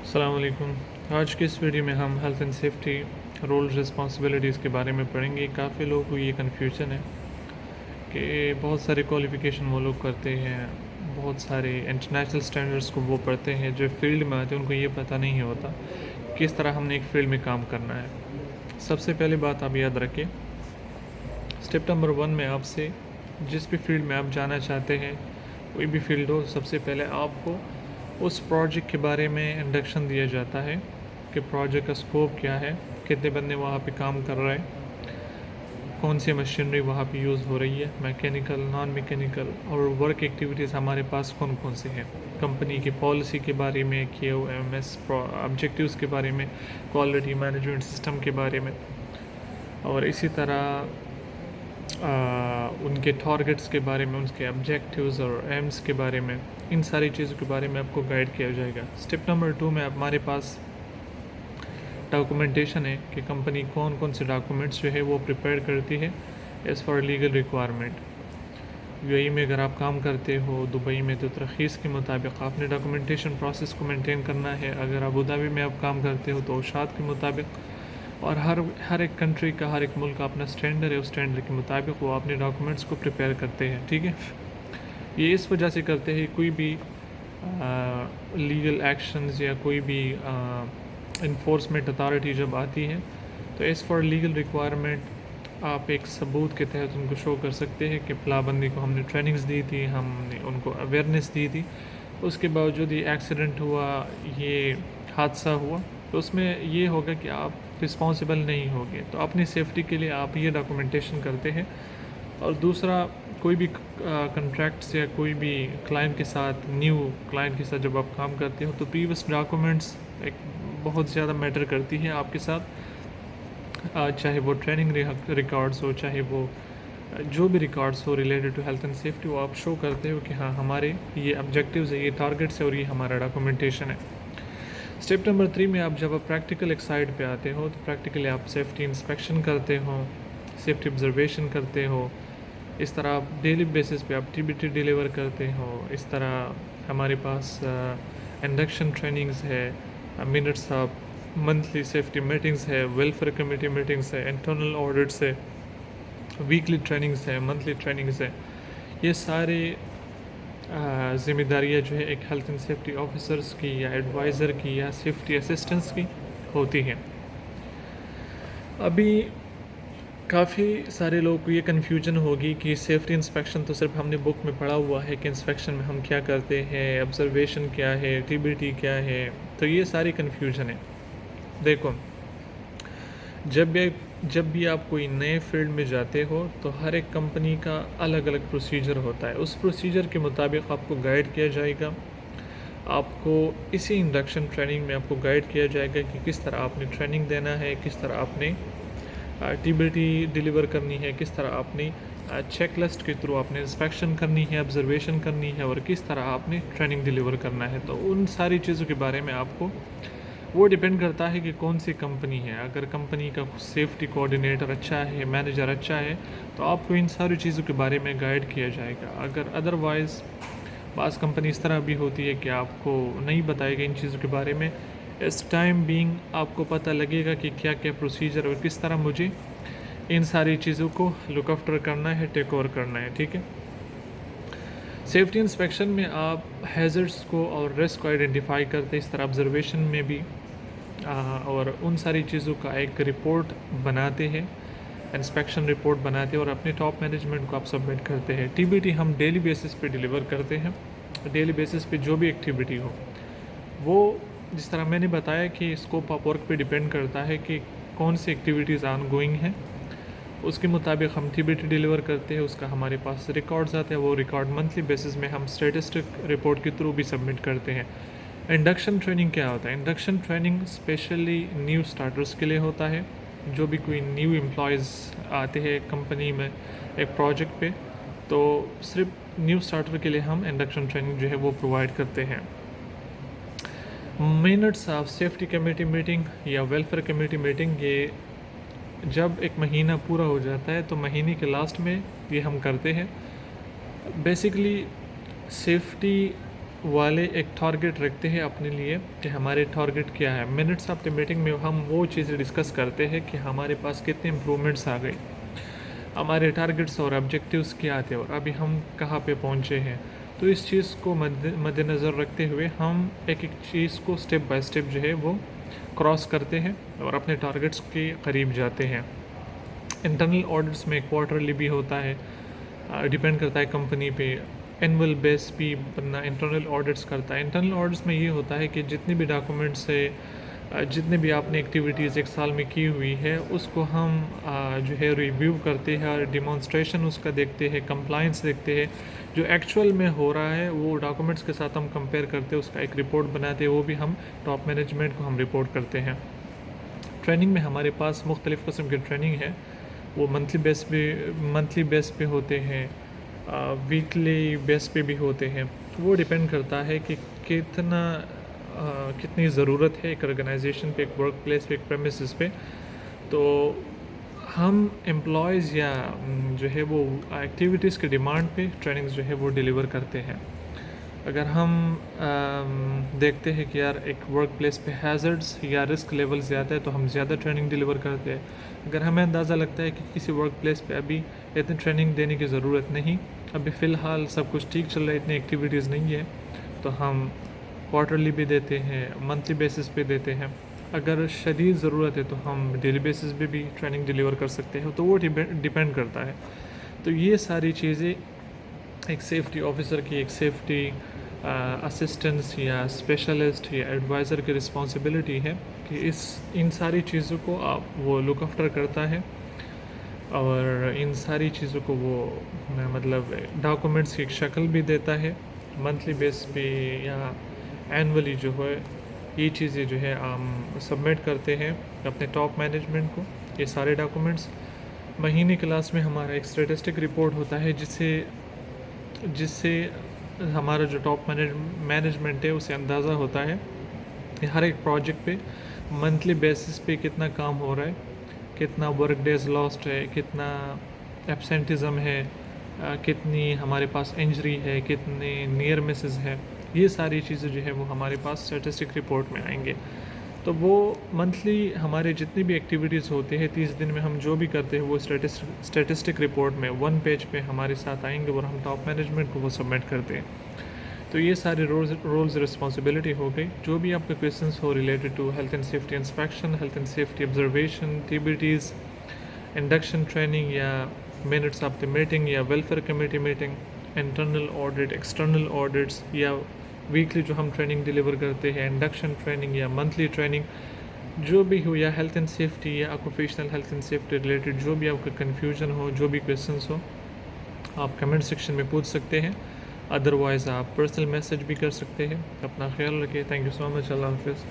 السلام علیکم۔ آج کے اس ویڈیو میں ہم health and safety role responsibilities کے بارے میں پڑھیں گے۔ کافی لوگوں کو یہ کنفیوژن ہے کہ بہت سارے کوالیفیکیشن وہ لوگ کرتے ہیں، بہت سارے انٹرنیشنل سٹینڈرڈس کو وہ پڑھتے ہیں، جو فیلڈ میں آتے ہیں ان کو یہ پتہ نہیں ہوتا کس طرح ہم نے ایک فیلڈ میں کام کرنا ہے۔ سب سے پہلے بات آپ یاد رکھیں، اسٹیپ نمبر 1 میں آپ سے جس بھی فیلڈ میں آپ جانا چاہتے ہیں، کوئی بھی فیلڈ ہو، سب سے پہلے آپ کو اس پروجیکٹ کے بارے میں انڈکشن دیا جاتا ہے کہ پروجیکٹ کا سکوپ کیا ہے، کتنے بندے وہاں پہ کام کر رہے ہیں، کون سی مشینری وہاں پہ یوز ہو رہی ہے، میکینیکل، نان میکینیکل، اور ورک ایکٹیویٹیز ہمارے پاس کون کون سے ہیں، کمپنی کی پالیسی کے بارے میں، QMS آبجیکٹیوز کے بارے میں، کوالٹی مینجمنٹ سسٹم کے بارے میں، اور اسی طرح ان کے ٹارگٹس کے بارے میں، ان کے آبجیکٹیوز اور ایمز کے بارے میں، ان ساری چیزوں کے بارے میں آپ کو گائیڈ کیا جائے گا۔ اسٹیپ نمبر 2 میں ہمارے پاس ڈاکومنٹیشن ہے کہ کمپنی کون کون سے ڈاکومنٹس جو ہے وہ پریپیئر کرتی ہے as far legal requirement. UAE میں اگر آپ کام کرتے ہو، دبئی میں، تو ترخیص کے مطابق آپ نے ڈاکومنٹیشن پروسیس کو مینٹین کرنا ہے۔ اگر ابوظہبی میں آپ کام کرتے ہو تو اوشاد کے مطابق، اور ہر ایک کنٹری کا، ہر ایک ملک کا اپنا اسٹینڈرڈ ہے، اس اسٹینڈرڈ کے مطابق وہ اپنے ڈاکومنٹس کو پریپیئر کرتے ہیں، ٹھیک ہے۔ یہ اس وجہ سے کرتے ہیں، کوئی بھی لیگل ایکشنز یا کوئی بھی انفورسمنٹ اتھارٹی جب آتی ہے تو ایز فار لیگل ریکوائرمنٹ آپ ایک ثبوت کے تحت ان کو شو کر سکتے ہیں کہ فلاں بندی کو ہم نے ٹریننگز دی تھی، ہم نے ان کو اویئرنیس دی تھی، اس کے باوجود یہ ایکسیڈنٹ ہوا، یہ حادثہ ہوا، تو اس میں یہ ہوگا کہ آپ رسپانسبل نہیں ہوگے۔ تو اپنی سیفٹی کے لیے آپ یہ ڈاکومنٹیشن کرتے ہیں۔ اور دوسرا، کوئی بھی کنٹریکٹس یا کوئی بھی کلائنٹ کے ساتھ، نیو کلائنٹ کے ساتھ جب آپ کام کرتے ہو تو پریویس ڈاکومنٹس ایک بہت زیادہ میٹر کرتی ہیں آپ کے ساتھ، چاہے وہ ٹریننگ ریکارڈز ہو، چاہے وہ جو بھی ریکارڈز ہو related to health and safety, وہ آپ شو کرتے ہو کہ ہاں ہمارے یہ آبجیکٹیوز ہے، یہ ٹارگٹس ہے، اور یہ ہمارا ڈاکومنٹیشن ہے۔ اسٹیپ نمبر 3 میں آپ جب آپ پریکٹیکل ایک سائٹ پہ آتے ہو تو پریکٹیکلی آپ سیفٹی انسپیکشن کرتے ہو، سیفٹی آبزرویشن کرتے ہو، اس طرح آپ ڈیلی بیسس پہ آپ TBT ڈیلیور کرتے ہو۔ اس طرح ہمارے پاس انڈکشن ٹریننگز ہے، minutes of monthly safety meetings ہے، ویلفیئر کمیٹی میٹنگز ہے، انٹرنل آڈٹس ہے، ویکلی ٹریننگز ہے، منتھلی ٹریننگز ہے۔ یہ سارے ذمہ داریاں جو ہے ایک ہیلتھ اینڈ سیفٹی آفیسرس کی یا ایڈوائزر کی یا سیفٹی اسسٹنٹس کی ہوتی ہیں۔ ابھی کافی سارے لوگوں کو یہ کنفیوژن ہوگی کہ سیفٹی انسپیکشن تو صرف ہم نے بک میں پڑھا ہوا ہے کہ انسپیکشن میں ہم کیا کرتے ہیں، آبزرویشن کیا ہے، TBT کیا ہے، تو یہ ساری کنفیوژن ہے۔ دیکھو، جب بھی آپ کوئی نئے فیلڈ میں جاتے ہو تو ہر ایک کمپنی کا الگ الگ پروسیجر ہوتا ہے، اس پروسیجر کے مطابق آپ کو گائیڈ کیا جائے گا۔ آپ کو اسی انڈکشن ٹریننگ میں آپ کو گائیڈ کیا جائے گا کہ کس طرح آپ نے ٹریننگ دینا ہے، کس طرح آپ نے TBT ڈیلیور کرنی ہے، کس طرح آپ نے چیک لسٹ کے تھرو آپ نے انسپیکشن کرنی ہے، آبزرویشن کرنی ہے، اور کس طرح آپ نے ٹریننگ ڈیلیور کرنا ہے۔ تو ان ساری چیزوں کے بارے میں آپ کو، وہ ڈیپینڈ کرتا ہے کہ کون سی کمپنی ہے۔ اگر کمپنی کا سیفٹی کوآرڈینیٹر اچھا ہے، مینیجر اچھا ہے، تو آپ کو ان ساری چیزوں کے بارے میں گائیڈ کیا جائے گا۔ اگر ادروائز بعض کمپنی اس طرح بھی ہوتی ہے کہ آپ کو نہیں بتائے گا ان چیزوں کے بارے میں، اس ٹائم بینگ آپ کو پتہ لگے گا کہ کیا کیا پروسیجر اور کس طرح مجھے ان ساری چیزوں کو لک آفٹر کرنا ہے، ٹیک اوور کرنا ہے، ٹھیک ہے۔ سیفٹی انسپیکشن میں آپ ہیزرڈس کو اور رسک کو آئیڈینٹیفائی کرتے، اس طرح آبزرویشن میں بھی، اور ان ساری چیزوں کا ایک رپورٹ بناتے ہیں، انسپیکشن رپورٹ بناتے ہیں، اور اپنے ٹاپ مینجمنٹ کو آپ سبمٹ کرتے ہیں۔ TBT ہم ڈیلی بیسس پہ ڈیلیور کرتے ہیں، ڈیلی بیسس پہ جو بھی ایکٹیویٹی ہو وہ، جس طرح میں نے بتایا کہ اسکوپ آف ورک پہ ڈیپینڈ کرتا ہے کہ کون سی ایکٹیویٹیز آن گوئنگ ہیں، اس کے مطابق ہم TBT ڈیلیور کرتے ہیں، اس کا ہمارے پاس ریکارڈز آتے ہیں، وہ ریکارڈ منتھلی بیسس میں ہم اسٹیٹسٹک رپورٹ کے تھرو بھی سبمٹ کرتے ہیں۔ انڈکشن ٹریننگ کیا ہوتا ہے؟ انڈکشن ٹریننگ اسپیشلی نیو اسٹارٹرس کے لیے ہوتا ہے۔ جو بھی کوئی نیو امپلائیز آتے ہیں کمپنی میں ایک پروجیکٹ پہ، تو صرف نیو اسٹارٹر کے لیے ہم انڈکشن ٹریننگ جو ہے وہ پرووائڈ کرتے ہیں۔ Minutes of safety committee meeting یا ویلفیئر کمیٹی میٹنگ، یہ جب ایک مہینہ پورا ہو جاتا ہے تو مہینے کے لاسٹ میں یہ ہم کرتے ہیں۔ بیسیکلی سیفٹی والے ایک ٹارگٹ رکھتے ہیں اپنے لیے کہ ہمارے ٹارگٹ کیا ہے. منٹس آف دی میٹنگ میں ہم وہ چیزیں ڈسکس کرتے ہیں کہ ہمارے پاس کتنے امپرومنٹس آ گئی, ہمارے ٹارگٹس اور آبجیکٹیوز کیا تھے اور ابھی ہم کہاں پہ پہنچے ہیں. تو اس چیز کو مد نظر رکھتے ہوئے ہم ایک چیز کو سٹیپ بائی سٹیپ جو ہے وہ کراس کرتے ہیں اور اپنے ٹارگٹس کے قریب جاتے ہیں. انٹرنل آڈٹس میں کوارٹرلی بھی ہوتا ہے, ڈیپینڈ کرتا ہے کمپنی پہ. اینول بیس بھی بننا انٹرنل آڈٹس کرتا ہے. انٹرنل آڈٹس میں یہ ہوتا ہے کہ جتنے بھی ڈاکومنٹس ہے, جتنے بھی آپ نے ایکٹیویٹیز ایک سال میں کی ہوئی ہے, اس کو ہم جو ہے ریویو کرتے ہیں اور ڈیمانسٹریشن اس کا دیکھتے ہیں, کمپلائنس دیکھتے ہیں. جو ایکچوئل میں ہو رہا ہے وہ ڈاکومنٹس کے ساتھ ہم کمپیئر کرتے ہیں, اس کا ایک رپورٹ بناتے ہیں, وہ بھی ہم ٹاپ مینجمنٹ کو ہم رپورٹ کرتے ہیں. ٹریننگ میں ہمارے پاس مختلف قسم کی ٹریننگ ہے, وہ منتھلی بیس پہ ہوتے ہیں, ویکلی بیس پہ بھی ہوتے ہیں. وہ ڈیپینڈ کرتا ہے کہ کتنی ضرورت ہے ایک آرگنائزیشن پہ, ایک ورک پلیس پہ, ایک پریمیسز پہ. تو ہم امپلائیز یا جو ہے وہ ایکٹیویٹیز کی ڈیمانڈ پہ ٹریننگز جو ہے وہ ڈیلیور کرتے ہیں. اگر ہم دیکھتے ہیں کہ یار ایک ورک پلیس پہ ہیزرڈس یا رسک لیول زیادہ ہے تو ہم زیادہ ٹریننگ ڈیلیور کرتے ہیں. اگر ہمیں اندازہ لگتا ہے کہ کسی ورک پلیس پہ ابھی اتنی ٹریننگ دینے کی ضرورت نہیں, ابھی فی الحال سب کچھ ٹھیک چل رہا ہے, اتنی ایکٹیویٹیز نہیں ہے, تو ہم کوارٹرلی بھی دیتے ہیں, منتھلی بیسس پہ دیتے ہیں. اگر شدید ضرورت ہے تو ہم ڈیلی بیسس پہ بھی ٹریننگ ڈیلیور کر سکتے ہیں. تو وہ ڈیپینڈ کرتا ہے. تو یہ ساری چیزیں ایک سیفٹی آفیسر کی, ایک سیفٹی اسسٹنس یا اسپیشلسٹ یا ایڈوائزر کی رسپانسبلٹی ہے کہ ان ساری چیزوں کو وہ لک آفٹر کرتا ہے, اور ان ساری چیزوں کو وہ مطلب ڈاکومنٹس کی ایک شکل بھی دیتا ہے منتھلی بیس پہ یا اینولی. جو ہے یہ چیزیں جو ہے ہم سبمٹ کرتے ہیں اپنے ٹاپ مینجمنٹ کو, یہ سارے ڈاکومنٹس. مہینے کلاس میں ہمارا ایک اسٹیٹسٹک رپورٹ ہوتا ہے جس سے ہمارا جو ٹاپ مینجمنٹ ہے اسے اندازہ ہوتا ہے کہ ہر ایک پروجیکٹ پہ منتھلی بیسس پہ کتنا کام ہو رہا ہے, کتنا ورک ڈیز لاسٹ ہے, کتنا ایبسینٹزم ہے, کتنی ہمارے پاس انجری ہے, کتنے نیئر مسز ہے. یہ ساری چیزیں جو ہے وہ ہمارے پاس اسٹیٹسٹک رپورٹ میں آئیں گے. تو وہ منتھلی ہمارے جتنی بھی ایکٹیویٹیز ہوتے ہیں 30 دن میں ہم جو بھی کرتے ہیں وہ اسٹیٹسٹک رپورٹ میں 1 پیج پہ ہمارے ساتھ آئیں گے اور ہم ٹاپ مینجمنٹ کو وہ سبمٹ کرتے ہیں. تو یہ سارے رولز رسپانسبلٹی ہو گئی. جو بھی آپ کے کویشچنس ہو related to health and safety inspection, health and safety observation, TBTs, induction training یا منٹس آف دی میٹنگ یا welfare committee meeting, internal audit, external audits یا ویکلی جو ہم ٹریننگ ڈیلیور کرتے ہیں, انڈکشن ٹریننگ یا منتھلی ٹریننگ, جو بھی ہو, یا ہیلتھ اینڈ سیفٹی یا occupational health and safety related جو بھی آپ کا کنفیوژن ہو, جو بھی کویشچنس ہو, آپ کمنٹ سیکشن میں پوچھ سکتے ہیں. ادروائز آپ پرسنل میسیج بھی کر سکتے ہیں. اپنا خیال رکھیے. تھینک یو سو مچ. اللہ حافظ.